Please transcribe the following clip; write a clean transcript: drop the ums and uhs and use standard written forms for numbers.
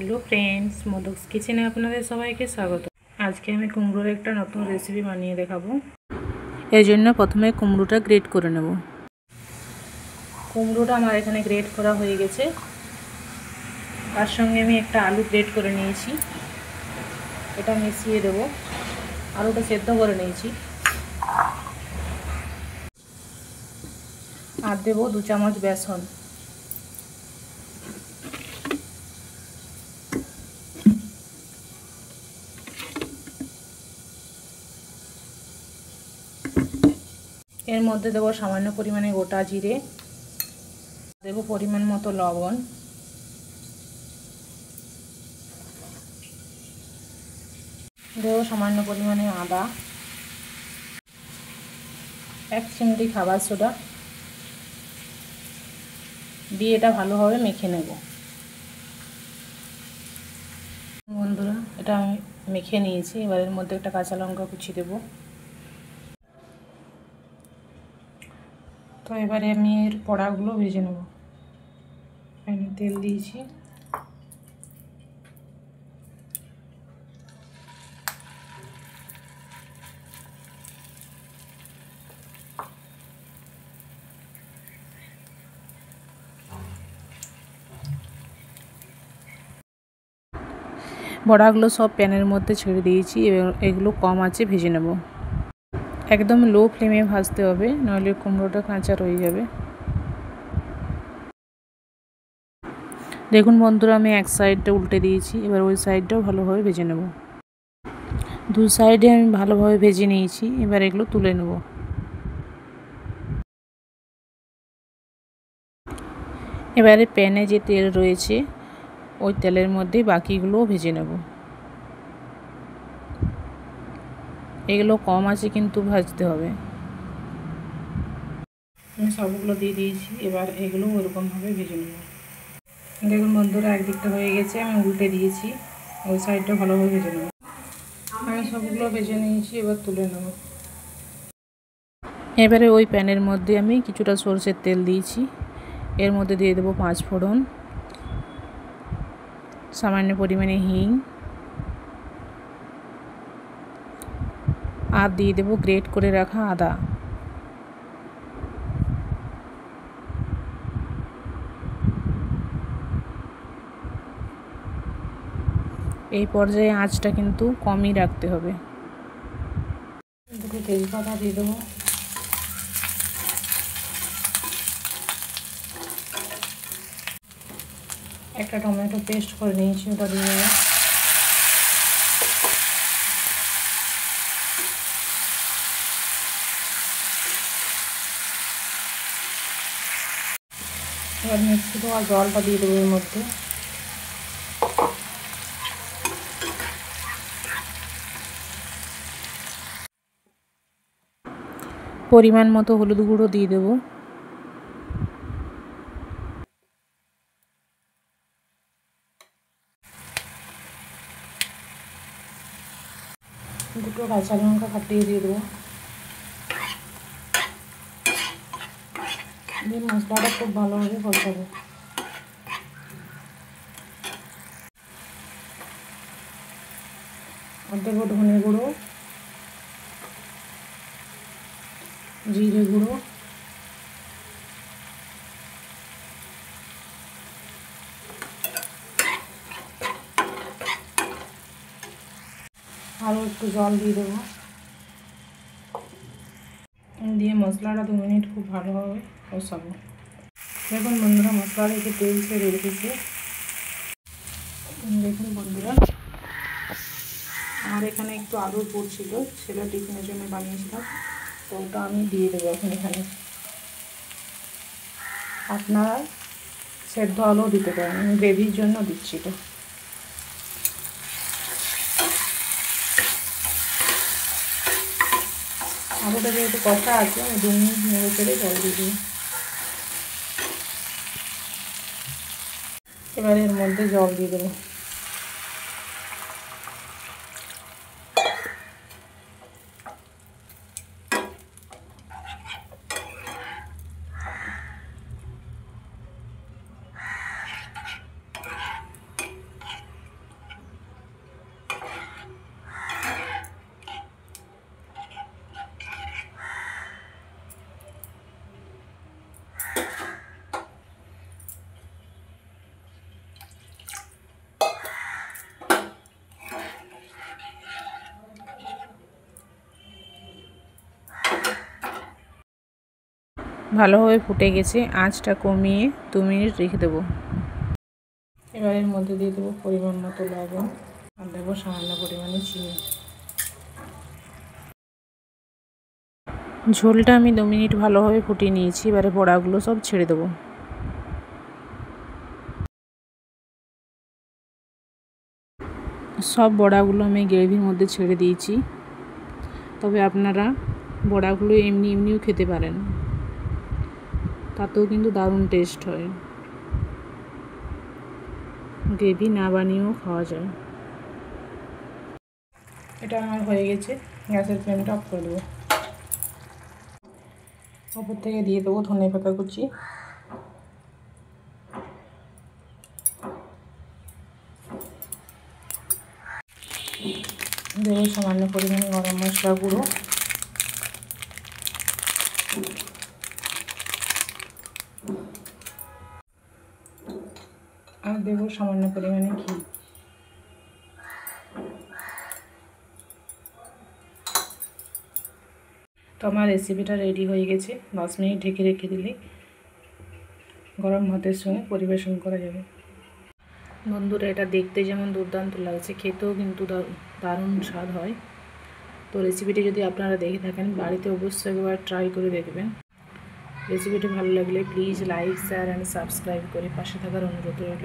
Hello friends, মোদকস কিচেনে আপনাদের সবাইকে স্বাগত। আজকে আমি কুমড়োর একটা নতুন রেসিপি বানিয়ে দেখাবো। এর জন্য প্রথমে কুমড়োটা গ্রেট করে নেব। কুমড়োটা আমার এখানে গ্রেট করা হয়ে গেছে। তার সঙ্গে আমি একটা আলু গ্রেট করে নিয়েছি, এটা মিশিয়ে দেব। আলুটা সেদ্ধ করে নিয়েছি। আর দেবো 2 চামচ বেসন। এর মধ্যে দেবো সামান্য পরিমাণে গোটা জিরে, দেবো পরিমাণ মতো লবণ, দেবো সামান্য পরিমাণে আদা, 1 চিমটি খাবার সোডা দিয়ে এটা ভালোভাবে মেখে নেব। বন্ধুরা, এটা আমি মেখে নিয়েছি। এবার এর মধ্যে একটা কাঁচা লঙ্কা কুচি দেব। তো এবারে আমি এর বড়াগুলো ভেজে নেব। প্যানে তেল দিয়েছি। বড়াগুলো সব প্যানের মধ্যে ছেড়ে দিয়েছি এবং এগুলো কম আঁচে ভেজে নেব। একদম লো ফ্লেমে ভাজতে হবে, নইলে কুমড়োটা কাঁচা রয়ে যাবে। দেখুন বন্ধুরা, আমি এক সাইডটা উল্টে দিয়েছি। এবার ওই সাইডটাও ভালোভাবে ভেজে নেব। 2 সাইডে আমি ভালোভাবে ভেজে নিয়েছি। এবার এগুলো তুলে নেব। এবারে প্যানে যে তেল রয়েছে ওই তেলের মধ্যে বাকিগুলোও ভেজে নেব। এগুলো কম আছে কিন্তু ভাজতে হবে। আমি সবগুলো দিয়ে দিয়েছি। এবার এগুলো ওরকমভাবে ভেজে নেব। দেখুন বন্ধুরা, একদিকটা হয়ে গেছে, আমি উল্টে দিয়েছি। ওই সাইডটা ভালোভাবে ভেজে নেব। আমি সবগুলো ভেজে নিয়েছি, এবার তুলে নেব। এবারে ওই প্যানের মধ্যে আমি কিছুটা সরষের তেল দিয়েছি। এর মধ্যে দিয়ে দেবো 5 ফোড়ন, সামান্য পরিমাণে হিং, আর দিয়ে দেবো গ্রেট করে রাখা আদা। এই পর্যায়ে আঁচটা কিন্তু কমই রাখতে হবে। দুটো তেজপাতা দিয়ে দেবো। একটা টমেটো পেস্ট করে নিয়েছি, ওটা দিয়ে দেবো। এবার মিক্সি দেওয়া জলটা দিয়ে দেবো এর মধ্যে। পরিমাণ মতো হলুদ গুঁড়ো দিয়ে দেবো। দুটো কাঁচা লঙ্কা ফাটিয়ে দিয়ে দেবো। দিয়ে মশলাটা খুব ভালোভাবে কষাবো। আর দেবো ধনে গুঁড়ো, জিরে গুঁড়ো, আরও একটু জল দিয়ে দেবো। দিয়ে মশলাটা 2 মিনিট খুব ভালোভাবে কষাবো। দেখুন বন্ধুরা, মশলা থেকে তেল ছেড়ে এসেছে। দেখুন বন্ধুরা, আমার এখানে একটু আলুর পুর ছিল, সেটা টিফিনের জন্য বানিয়েছিলাম, তো ওটা আমি দিয়ে দেবো এখন এখানে। আপনারা সেদ্ধ আলুও দিতে পারেন, আমি গ্রেভির জন্য দিচ্ছি এটা। আলুটা যেহেতু কষা আছে, আমি 2 মিনিট নেড়ে চেড়ে জল দিয়ে দিই। এবার এর মধ্যে জল দিয়ে দেবো। ভালোভাবে ফুটে গেছে। আঁচটা কমিয়ে 2 মিনিট রেখে দেবো। এবার এর মধ্যে দিয়ে দেবো পরিমাণ মতো লবণ আর দেবো সামান্য পরিমাণে চিনি। ঝোলটা আমি 2 মিনিট ভালোভাবে ফুটিয়ে নিয়েছি। এবারে বড়াগুলো সব ছেড়ে দেবো। সব বড়াগুলো আমি গ্রেভির মধ্যে ছেড়ে দিয়েছি। তবে আপনারা বড়াগুলো এমনিও খেতে পারেন, তাতেও কিন্তু দারুণ টেস্ট হয়। গ্রেভি না বানিয়েও খাওয়া যায়। এটা আমার হয়ে গেছে। গ্যাসের ফ্লেমটা অফ করে দেবো। ওপর থেকে দিয়ে দেবো ধনেপাতা কুচি, দেবো সামান্য পরিমাণে গরম মশলা গুঁড়ো, আর দেবো সামান্য পরিমাণে ঘি। তো আমার রেসিপিটা রেডি হয়ে গেছে। 10 মিনিট ঢেকে রেখে দিলে গরম ভাতের সঙ্গে পরিবেশন করা যাবে। বন্ধুরা, এটা দেখতে যেমন দুর্দান্ত লাগছে, খেতেও কিন্তু দারুণ স্বাদ হয়। তো রেসিপিটি যদি আপনারা দেখে থাকেন, বাড়িতে অবশ্যই একবার ট্রাই করে দেখবেন। রেসিপিটি ভালো লাগলে please like, share and subscribe করে পাশে থাকার অনুরোধ রইল।